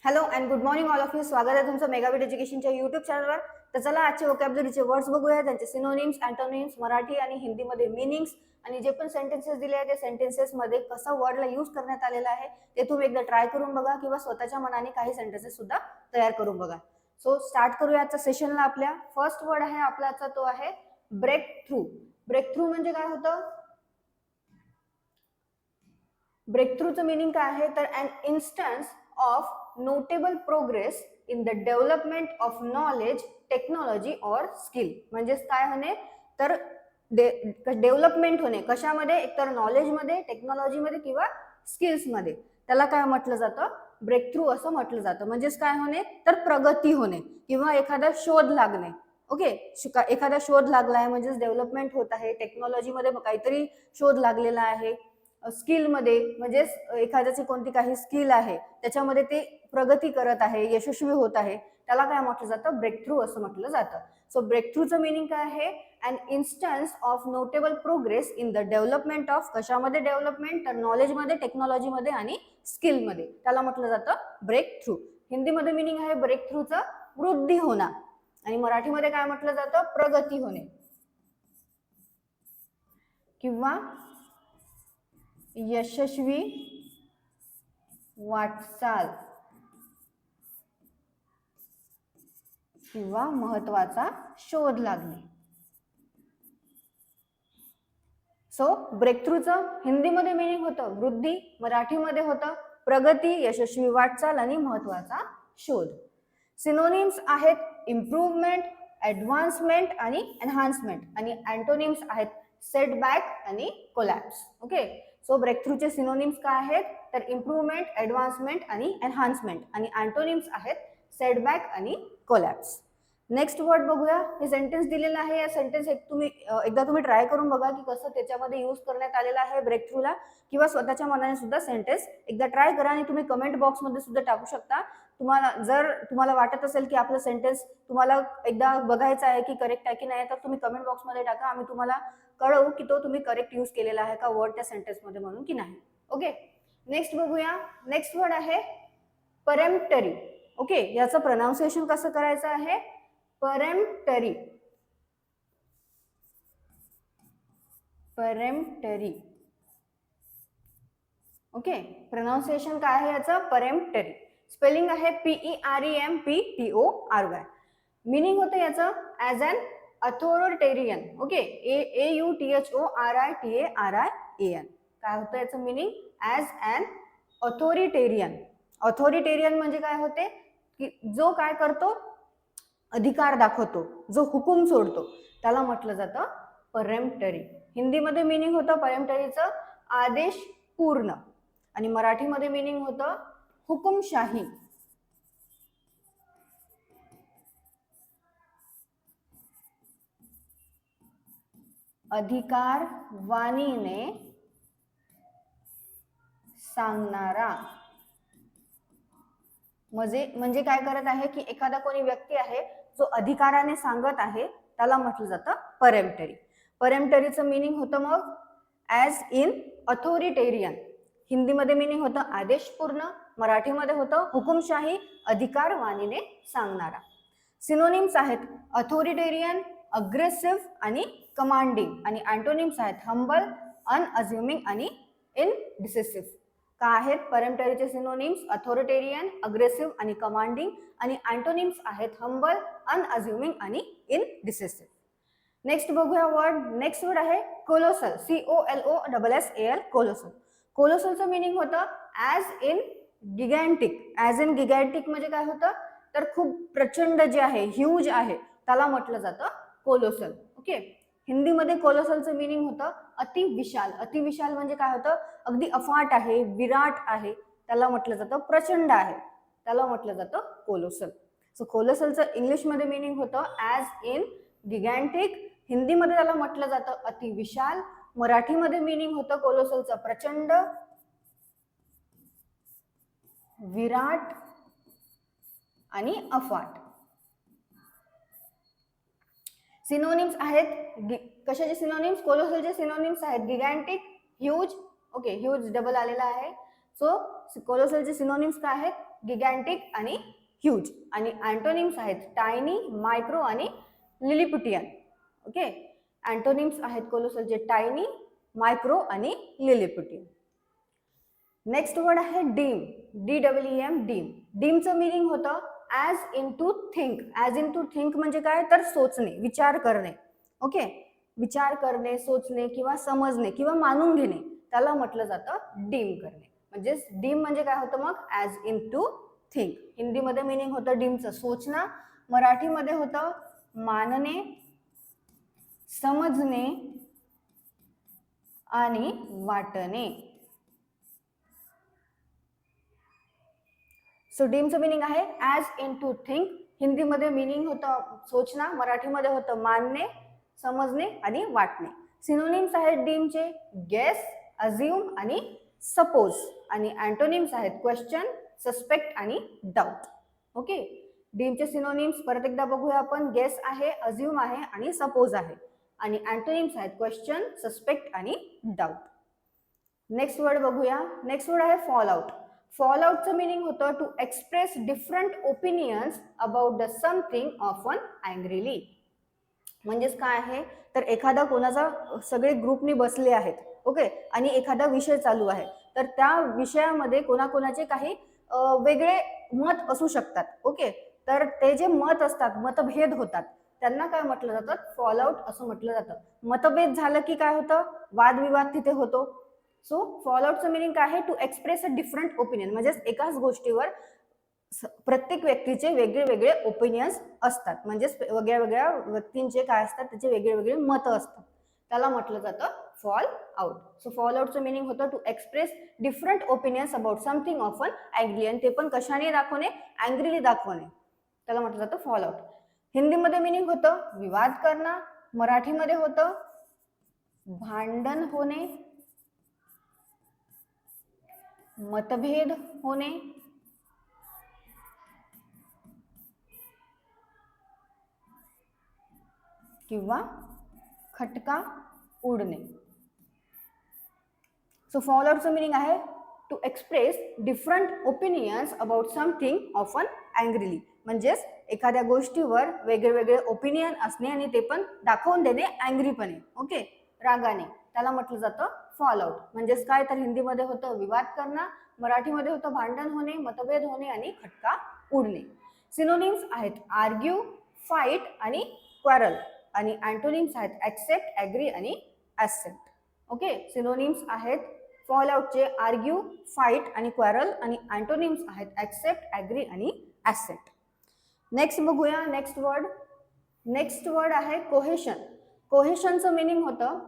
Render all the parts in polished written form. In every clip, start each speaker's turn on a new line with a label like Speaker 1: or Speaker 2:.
Speaker 1: Hello and good morning all of you. स्वागत आहे तुमचं मेगाबिट एज्युकेशनच्या युट्यूब चॅनलवर. तर चला आजचे व्होकॅब्युलरीचे वर्ड्स बघूया, त्यांचे सिनोनिम्स, अँटोनिम्स, मराठी आणि हिंदीमध्ये मीनिंग्स आणि जे पण सेंटेन्सेस दिले आहेत त्या सेंटेन्सेसमध्ये कसा वर्डला यूज करण्यात आलेला आहे ते तुम्ही एकदा ट्राय करून बघा किंवा स्वतःच्या मनाने काही सेंटेन्सेस सुद्धा तयार करून बघा. सो स्टार्ट करूया आजच्या सेशनला. आपल्या फर्स्ट वर्ड आहे आपल्याचा तो आहे ब्रेक थ्रू. ब्रेक थ्रू म्हणजे काय होतं? ब्रेक थ्रूचं मिनिंग काय आहे तर an instance of notable progress in the development of knowledge, technology और स्किल. म्हणजेच काय होणे तर डेव्हलपमेंट होणे कशामध्ये, एकतर नॉलेजमध्ये, टेक्नॉलॉजीमध्ये किंवा स्किल्समध्ये. त्याला काय म्हटलं जातं? ब्रेक थ्रू असं म्हटलं जातं. म्हणजेच काय होणे तर प्रगती होणे किंवा एखादा शोध लागणे. ओके, एखादा शोध लागला आहे म्हणजेच डेव्हलपमेंट होत आहे. टेक्नॉलॉजीमध्ये काहीतरी शोध लागलेला आहे. स्किलमध्ये म्हणजेच एखाद्याची कोणती काही स्किल आहे त्याच्यामध्ये ते प्रगती करत आहे, यशस्वी होत आहे, त्याला काय म्हटलं जातं? ब्रेक थ्रू असं म्हटलं जातं. सो ब्रेक थ्रूचं मिनिंग काय आहे? An instance of notable progress in the development of, कशामध्ये डेव्हलपमेंट तर नॉलेजमध्ये, टेक्नॉलॉजीमध्ये आणि स्किलमध्ये. त्याला म्हटलं जातं ब्रेक थ्रू. हिंदीमध्ये मिनिंग आहे ब्रेक थ्रूचं वृद्धी होणं आणि मराठीमध्ये काय म्हटलं जातं? प्रगती होणे किंवा यशस्वी वाटचाल किंवा महत्वाचा शोध लागणे. सो ब्रेक थ्रूचं हिंदीमध्ये मिनिंग होतं वृद्धी, मराठीमध्ये होतं प्रगती, यशस्वी वाटचाल आणि महत्वाचा शोध. सिनोनिम्स आहेत इम्प्रूव्हमेंट, ऍडव्हान्समेंट आणि एनहान्समेंट आणि अँटोनिम्स आहेत सेटबॅक आणि कोलॅप्स. ओके, सो ब्रेक थ्रूचे सिनोनिम्स काय आहेत तर इम्प्रूव्हमेंट, ऍडव्हान्समेंट आणि एनहान्समेंट आणि अँटोनिम्स आहेत सेटबॅक आणि कोलॅप्स. नेक्स्ट वर्ड बघूया. हे सेंटेन्स दिलेलं आहे, या सेंटेन्स एकदा तुम्ही ट्राय करून बघा की कसं त्याच्यामध्ये यूज करण्यात आलेलं आहे ब्रेक थ्रूला, किंवा स्वतःच्या मनाने सुद्धा सेंटेन्स एकदा ट्राय करा आणि तुम्ही कमेंट बॉक्समध्ये सुद्धा टाकू शकता. जर तुम्हाला वाटत असेल की आपलं सेंटेन्स तुम्हाला एकदा बघायचं आहे की करेक्ट आहे की नाही, तर तुम्ही कमेंट बॉक्समध्ये टाका. आम्ही तुम्हाला कळवू की तो तुम्ही करेक्ट यूज केलेला आहे का वर्ड त्या सेंटेन्समध्ये म्हणून की नाही. ओके, नेक्स्ट बघूया. नेक्स्ट वर्ड आहे परएम्प्टरी. ओके, याचं प्रोनाउन्सिएशन कसं करायचं आहे? परएम्प्टरी. परएम्प्टरी. ओके, प्रोनाउन्सिएशन काय आहे याचं? परएम्प्टरी. स्पेलिंग आहे PEREMPTORY. मिनिंग होतं याचं as an authoritarian. Okay, AUTHORITARIAN. काय होतं याचं meaning? As an authoritarian. Authoritarian म्हणजे काय होते की जो काय करतो, अधिकार दाखवतो, जो हुकूम सोडतो, त्याला म्हटलं जातं परएम्प्टरी. हिंदीमध्ये मिनिंग होतं परएम्प्टरीचं आदेश पूर्ण आणि मराठीमध्ये मिनिंग होतं हुकुमशाही. अधिकार वाणीने सांगणारा. म्हणजे काय करत आहे की एखादा कोणी व्यक्ती आहे जो अधिकाराने सांगत आहे त्याला म्हटलं जातं परएम्प्टरी. परएम्प्टरीचं मिनिंग होतं मग ऍज इन अथॉरिटेरियन. हिंदीमध्ये मिनिंग होतं आदेशपूर्ण, मराठीमध्ये होतं हुकुमशाही, अधिकार वाणीने सांगणारा. सिनोनिम्स आहेत अथॉरिटेरियन, अग्रेसिव्ह आणि कमांडिंग आणि अँटोनिम्स आहेत हंबल, अनअज्युमिंग आणि इनडिसिसिव्ह. काय आहेत परएम्प्टरीचे सिनोनिम्स? अथॉरिटेरियन, अग्रेसिव्ह आणि कमांडिंग आणि अँटोनिम्स आहेत हंबल, अनअज्युमिंग आणि इनडिसिसिव्ह. नेक्स्ट बघूया वर्ड. नेक्स्ट वर्ड आहे कोलोसल. COLOSSAL. कोलोसल. कोलोसलचं मिनिंग होतं ऍज इन गिगॅन्टिक. ऍज इन गिगॅन्टिक म्हणजे काय होतं तर खूप प्रचंड जे आहे, ह्यूज आहे, त्याला म्हटलं जातं कोलोसल. ओके, हिंदीमध्ये कोलोसलचं मिनिंग होतं अतिविशाल. अतिविशाल म्हणजे काय होतं? अगदी अफाट आहे, विराट आहे, त्याला म्हटलं जातं प्रचंड आहे, त्याला म्हटलं जातं कोलोसल. सो कोलोसलचं इंग्लिशमध्ये मिनिंग होतं ऍज इन गिगॅन्टिक. हिंदीमध्ये त्याला म्हटलं जातं अतिविशाल. मराठीमध्ये मिनिंग होतं कोलोसलचं प्रचंड, विराट आणि अफाट. सिनोनिम्स आहेत कशाचे सिनोनिम्स? कोलोसलचे सिनोनिम्स आहेत गिगॅन्टिक, ह्यूज. ओके, ह्यूज डबल आलेला आहे. सो कोलोसलचे सिनोनिम्स काय आहेत? गिगॅन्टिक आणि ह्यूज. आणि अँटोनिम्स आहेत टायनी, मायक्रो आणि लिलिपुटियन. ओके, अँटोनिम्स आहेत कोलोसलचे टायनी, मायक्रो आणि लिलिपुटियन. नेक्स्ट वर्ड आहे डीम, DEEM, डीम. डीमचं मिनिंग होतं as in to think. As in to think म्हणजे काय, तर सोचणे, विचार करणे. ओके, विचार करणे, सोचणे किंवा समजणे किंवा मानून घेणे, त्याला म्हटलं जातं डीम करणे. म्हणजे डीम म्हणजे काय होतं मग, ॲज इन टू थिंक. हिंदीमध्ये मिनिंग होतं डीमचं सोचणं, मराठीमध्ये होतं मानणे, समजणे आणि वाटणे. सो डीमचं मिनिंग आहे ॲज इन टू थिंक. हिंदीमध्ये मिनिंग होतं सोचणं, मराठीमध्ये होतं मानणे, समजणे आणि वाटणे. सिनोनिम्स आहेत डीमचे गेस, अज्युम आणि सपोज. आणि अँटोनिम्स आहेत क्वेश्चन, सस्पेक्ट आणि डाऊट. ओके, डीमचे सिनोनिम्स परत एकदा बघूया आपण. गेस आहे, अज्युम आहे आणि सपोज आहे. आणि अँटोनिम्स आहेत क्वेश्चन, सस्पेक्ट आणि डाऊट. नेक्स्ट वर्ड बघूया. नेक्स्ट वर्ड आहे फॉल आउट. फॉल आउटचं मिनिंग होतं to express different opinions about the something often angrily. म्हणजेच काय आहे, तर एखादा कोणाचा, सगळे ग्रुपनी बसले आहेत, ओके, आणि एखादा विषय चालू आहे, तर त्या विषयामध्ये कोणाकोणाचे काही वेगळे मत असू शकतात. ओके, तर ते जे मत असतात, मतभेद होतात, त्यांना काय म्हटलं जातं, फॉल आउट असं म्हटलं जातं. मतभेद झालं की काय होतं, वादविवाद तिथे होतो. सो फॉल आउटचं मिनिंग काय आहे, to express a different opinion. म्हणजेच एकाच गोष्टीवर प्रत्येक व्यक्तीचे वेगळे वेगळे ओपिनियन्स असतात. म्हणजेच वेगळ्या वेगळ्या व्यक्तींचे काय असतात, त्याचे वेगळे वेगळे मतं असतात, त्याला म्हटलं जातं फॉल आउट. सो फॉल आउटचं मिनिंग होतं to express different opinions about something often angry. आणि ते पण कशाने दाखवणे, अँग्रीली दाखवणे, त्याला म्हटलं जातं फॉल आउट. हिंदीमध्ये मिनिंग होतं विवाद करणं, मराठीमध्ये होतं भांडण होणे, मतभेद होणे किंवा खटका उडणे. सो फॉल आउटचं मिनिंग आहे to express different opinions about something often angrily. म्हणजेच एखाद्या गोष्टीवर वेगळे वेगळे ओपिनियन असणे आणि ते पण दाखवून देणे अँग्रीपणे, ओके, रागाने, त्याला म्हटलं जातं फॉल आउट. म्हणजेच काय, तर हिंदीमध्ये होतं विवाद करणं, मराठीमध्ये होतं भांडण होणे, मतभेद होणे आणि खटका उडणे. सिनोनिम्स आहेत आर्ग्यू, फाईट आणि क्वारल. आणि अँटोनिम्स आहेत ऍक्सेप्ट, ऍग्री आणि ऍसेप्ट. ओके, सिनोनिम्स आहेत फॉल आउटचे आर्ग्यू, फाईट आणि क्वारल. आणि अँटोनिम्स आहेत ऍक्सेप्ट, ऍग्री आणि ऍसेप्ट. नेक्स्ट बघूया. नेक्स्ट वर्ड आहे कोहेशन. कोहेशनचं मिनिंग होतं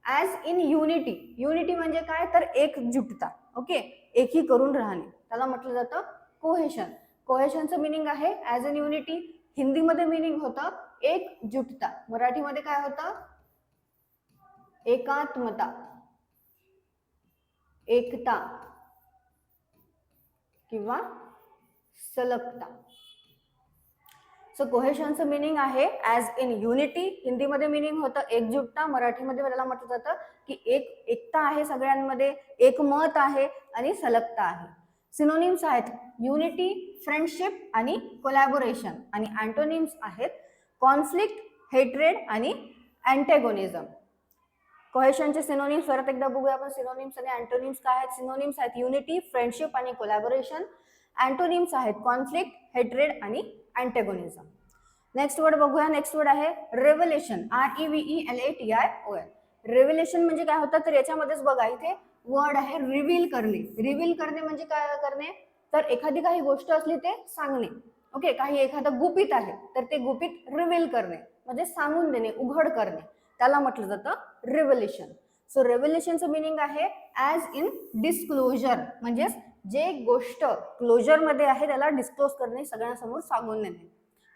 Speaker 1: ॲज इन युनिटी. युनिटी म्हणजे काय, तर एकजुटता, ओके, एकी करून राहणे, त्याला म्हटलं जातं कोहेशन. कोहेशनचं मिनिंग आहे ॲज इन युनिटी. हिंदीमध्ये मिनिंग होतं एकजुटता, मराठीमध्ये काय होतं एकात्मता, एकता किंवा सलगता. सो कोहेशनचं मिनिंग आहे ॲज इन युनिटी. हिंदीमध्ये मिनिंग होतं एकजुटता, मराठीमध्ये त्याला म्हटलं जातं की एकता आहे सगळ्यांमध्ये, एकमत आहे आणि सलगता आहे. सिनोनिम्स आहेत युनिटी, फ्रेंडशिप आणि कोलॅबोरेशन. आणि अँटोनिम्स आहेत कॉन्फ्लिक्ट, हेट्रेड आणि अँटेगोनिझम. कोहेशनचे सिनोनिम्स परत एकदा बघूया आपण. सिनोनिम्स आणि अँटोनिम्स काय आहेत. सिनोनिम्स आहेत युनिटी, फ्रेंडशिप आणि कोलॅबोरेशन. अँटोनिम्स आहेत कॉन्फ्लिक्ट, हेट्रेड आणि अँटेगोनिझम. नेक्स्ट वर्ड बघूया. नेक्स्ट वर्ड आहे रेव्हलेशन, REVELATION. रेव्हलेशन म्हणजे काय होतं, तर याच्यामध्येच बघा इथे वर्ड आहे रिव्हील करणे. रिव्हील करणे म्हणजे काय करणे, तर एखादी काही गोष्ट असली ते सांगणे, ओके, काही एखादं गुपित आहे तर ते गुपित रिव्हील करणे म्हणजे सांगून देणे, उघड करणे, त्याला म्हटलं जातं रेव्हलेशन. सो रेव्हलेशनचं मिनिंग आहे ॲज इन डिस्क्लोजर. म्हणजेच जे गोष्ट क्लोजर मध्ये आहे त्याला डिस्क्लोज करणे, सगळ्यांसमोर सांगून देणे,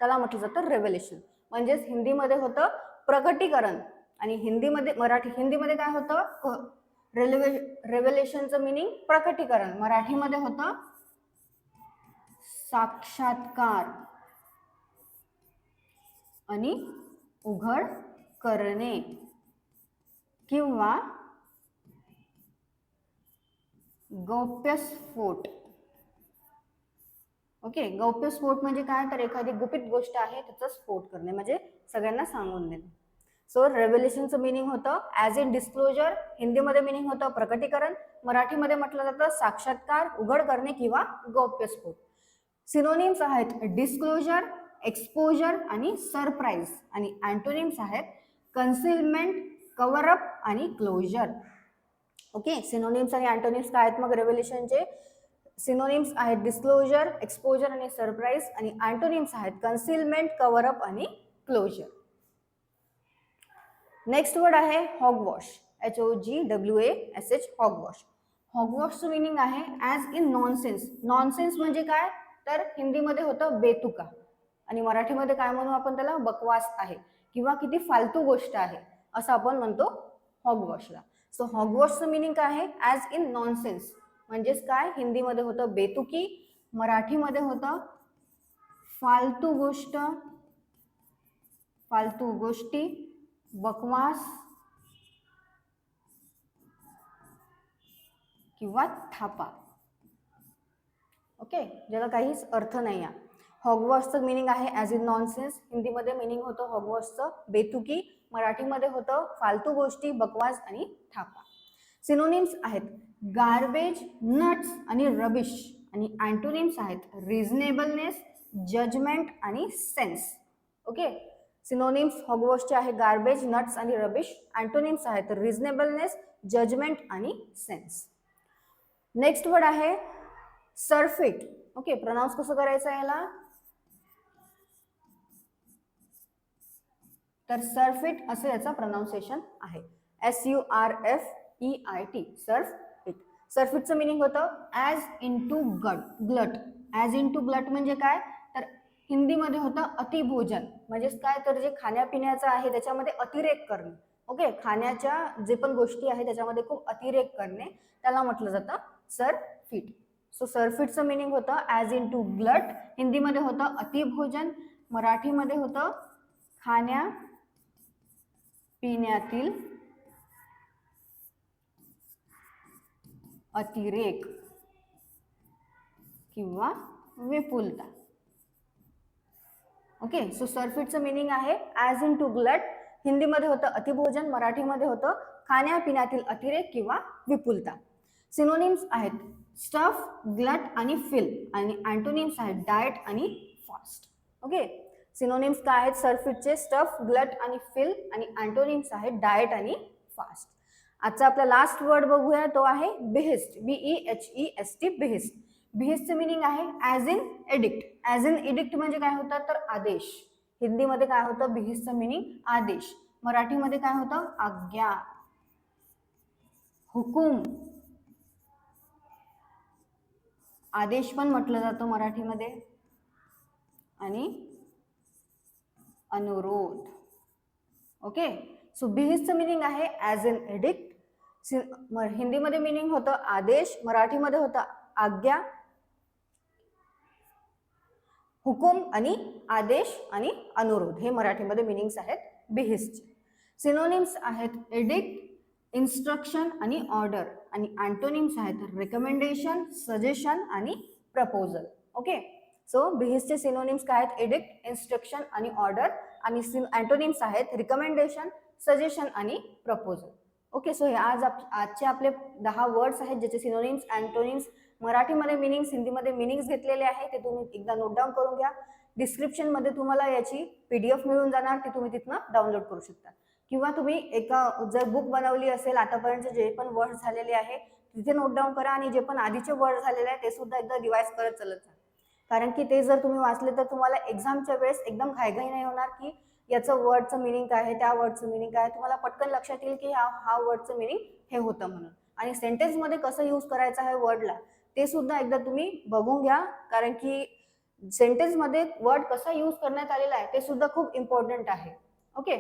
Speaker 1: त्याला म्हटलं जातं रेव्हलेशन. म्हणजेच हिंदीमध्ये होतं प्रकटीकरण आणि हिंदीमध्ये काय होतं, रेव्हलेशनचं मिनिंग प्रकटीकरण, मराठीमध्ये होतं साक्षात्कार आणि उघड करणे किंवा गौप्यस्फोट. ओके, गौप्यस्फोट म्हणजे काय, तर एखादी गुपित गोष्ट आहे त्याचा स्फोट करणे म्हणजे सगळ्यांना सांगून देणे. सो रेव्हेलेशनचं मिनिंग होतं ॲज इन डिस्क्लोजर, हिंदीमध्ये मिनिंग होतं प्रकटीकरण, मराठीमध्ये म्हटलं जातं साक्षात्कार, उघड करणे किंवा गौप्यस्फोट. सिनोनिम्स आहेत डिस्क्लोजर, एक्सपोजर आणि सरप्राईज, आणि अँटोनिम्स आहेत कन्सिलमेंट, कव्हर अप आणि क्लोजर. ओके, सिनोनिम्स आणि अँटोनिम्स काय आहेत मग रेव्हेलेशनचे? सिनोनिम्स आहेत डिस्क्लोजर, एक्सपोजर आणि सरप्राईज, आणि अँटोनिम्स आहेत कन्सिलमेंट, कव्हर अप आणि क्लोजर. नेक्स्ट वर्ड आहे हॉगवॉश, HOGWASH, हॉगवॉश. हॉगवॉशचं मिनिंग आहे ॲज इन नॉनसेन्स. नॉनसेन्स म्हणजे काय, तर हिंदीमध्ये होतं बेतुका, आणि मराठीमध्ये काय म्हणू आपण त्याला, बकवास आहे किंवा किती फालतू गोष्ट आहे असं आपण म्हणतो हॉगवॉशला. सो हॉगवॉशचं मिनिंग काय आहे, ॲज इन नॉनसेन्स म्हणजेच काय, हिंदीमध्ये होतं बेतुकी, मराठीमध्ये होतं फालतू गोष्ट, फालतू गोष्टी, बकवास किंवा थापा. ओके, ज्याला काहीच अर्थ नाही आहे. हॉगवॉशचं मिनिंग आहे ॲज इन नॉनसेन्स, हिंदीमध्ये मिनिंग होतं हॉगवॉशचं बेतुकी, मराठीमध्ये होतं फालतू गोष्टी, बकवास आणि थापा. सिनोनिम्स आहेत गार्बेज, नट्स आणि रबिश, आणि अँटोनिम्स आहेत रिझनेबलनेस, जजमेंट आणि सेन्स. ओके, सिनोनिम्स हॉगवॉशचे आहे गार्बेज, नट्स आणि रबिश, अँटोनिम्स आहेत रिझनेबलनेस, जजमेंट आणि सेन्स. नेक्स्ट वर्ड आहे सरफिट. ओके, प्रोनाउन्स कसं करायचं आहे याला, तर सरफिट असं याचं प्रोनाउन्सिएशन आहे, SURFEIT, सर्फिट. सरफिटचं मिनिंग होतं as in to glut. As in to glut म्हणजे काय, तर हिंदीमध्ये होतं अतिभोजन, म्हणजेच काय, तर जे खाण्यापिण्याचं आहे त्याच्यामध्ये अतिरेक करणे. ओके, खाण्याच्या जे पण गोष्टी आहे त्याच्यामध्ये खूप अतिरेक करणे, त्याला म्हटलं जातं सरफिट. सो सरफिटचं मिनिंग होतं ॲज इन टू ग्लट, हिंदीमध्ये होतं अतिभोजन, मराठीमध्ये होतं खाण्या पिण्यातील अतिरेक किंवा विपुलता. ओके, सो सरफिटचं मिनिंग आहे ॲज इन टू ग्लट, हिंदीमध्ये होतं अतिभोजन, मराठीमध्ये होतं खाण्यापिण्यातील अतिरेक किंवा विपुलता. सिनोनिम्स आहेत स्टफ, ग्लट आणि फिल, आणि अँटोनिम्स आहेत डाएट आणि फास्ट. ओके, सिनोनिम्स काय आहेत सरफिटचे, स्टफ, ग्लट आणि फिल, आणि अँटोनिम्स आहेत डाएट आणि फास्ट. आजचा आपला लास्ट वर्ड बघूया, तो आहे बिहिस्ट, BEHEST, बिहिस्ट. बिहिस्टचं मिनिंग आहे as in addict. As in addict म्हणजे काय होतं, तर आदेश. हिंदीमध्ये काय होतं, बिहिस्टचं मिनिंग आदेश, मराठीमध्ये काय होतं, आज्ञा, हुकूम, आदेश पण म्हटलं जातं मराठीमध्ये, आणि अनुरोध. ओके, सो बिहिस्टचं मिनिंग आहे ॲज इन एडिक्ट, हिंदीमध्ये मिनिंग होतं आदेश, मराठीमध्ये होतं आज्ञा, हुकूम आणि आदेश आणि अनुरोध, हे मराठीमध्ये मिनिंग्स आहेत बिहिस्टचे. सिनोनिम्स आहेत एडिक्ट, इन्स्ट्रक्शन आणि ऑर्डर, आणि अँटोनिम्स आहेत रिकमेंडेशन, सजेशन आणि प्रपोजल. ओके, सो बिहिस्टचे सिनोनिम्स काय आहेत, एडिक्ट, इन्स्ट्रक्शन आणि ऑर्डर, आणि अँटोनिम्स आहेत रिकमेंडेशन, सजेशन आणि प्रपोजल. ओके, सो हे आजचे आपले 10 वर्ड्स आहेत ज्याचे सिनोनिम्स, अँटोनिम्स, मराठीमध्ये मिनिंग्स, हिंदीमध्ये मिनिंग्स घेतलेले आहे, ते तुम्ही एकदा नोट डाऊन करून घ्या. डिस्क्रिप्शनमध्ये तुम्हाला याची PDF मिळून जाणार, ती तुम्ही तिथनं डाउनलोड करू शकता, किंवा तुम्ही जर बुक बनवली असेल आतापर्यंत जे पण वर्ड झालेले आहे तिथे नोट डाऊन करा, आणि जे पण आधीचे वर्ड झालेले आहे ते सुद्धा एकदा रिवाइज करत चलत जा, कारण की ते जर तुम्ही वाचले तर तुम्हाला एक्झामच्या वेळेस एकदम घाईघाई नाही होणार की याचं वर्डचं मिनिंग काय आहे, त्या वर्डचं मिनिंग काय आहे, तुम्हाला पटकन लक्षात येईल की हा वर्डचं मिनिंग हे होतं म्हणून. आणि सेंटेन्समध्ये कसं यूज करायचं आहे वर्डला ते सुद्धा एकदा तुम्ही बघून घ्या, कारण की सेंटेन्समध्ये वर्ड कसा यूज करण्यात आलेला आहे ते सुद्धा खूप इम्पॉर्टंट आहे. ओके,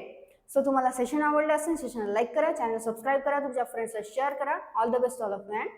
Speaker 1: सो तुम्हाला सेशन आवडलं असेल सेशनला लाईक करा, चॅनल सबस्क्राईब करा, तुमच्या फ्रेंड्सला शेअर करा. All the best all of you and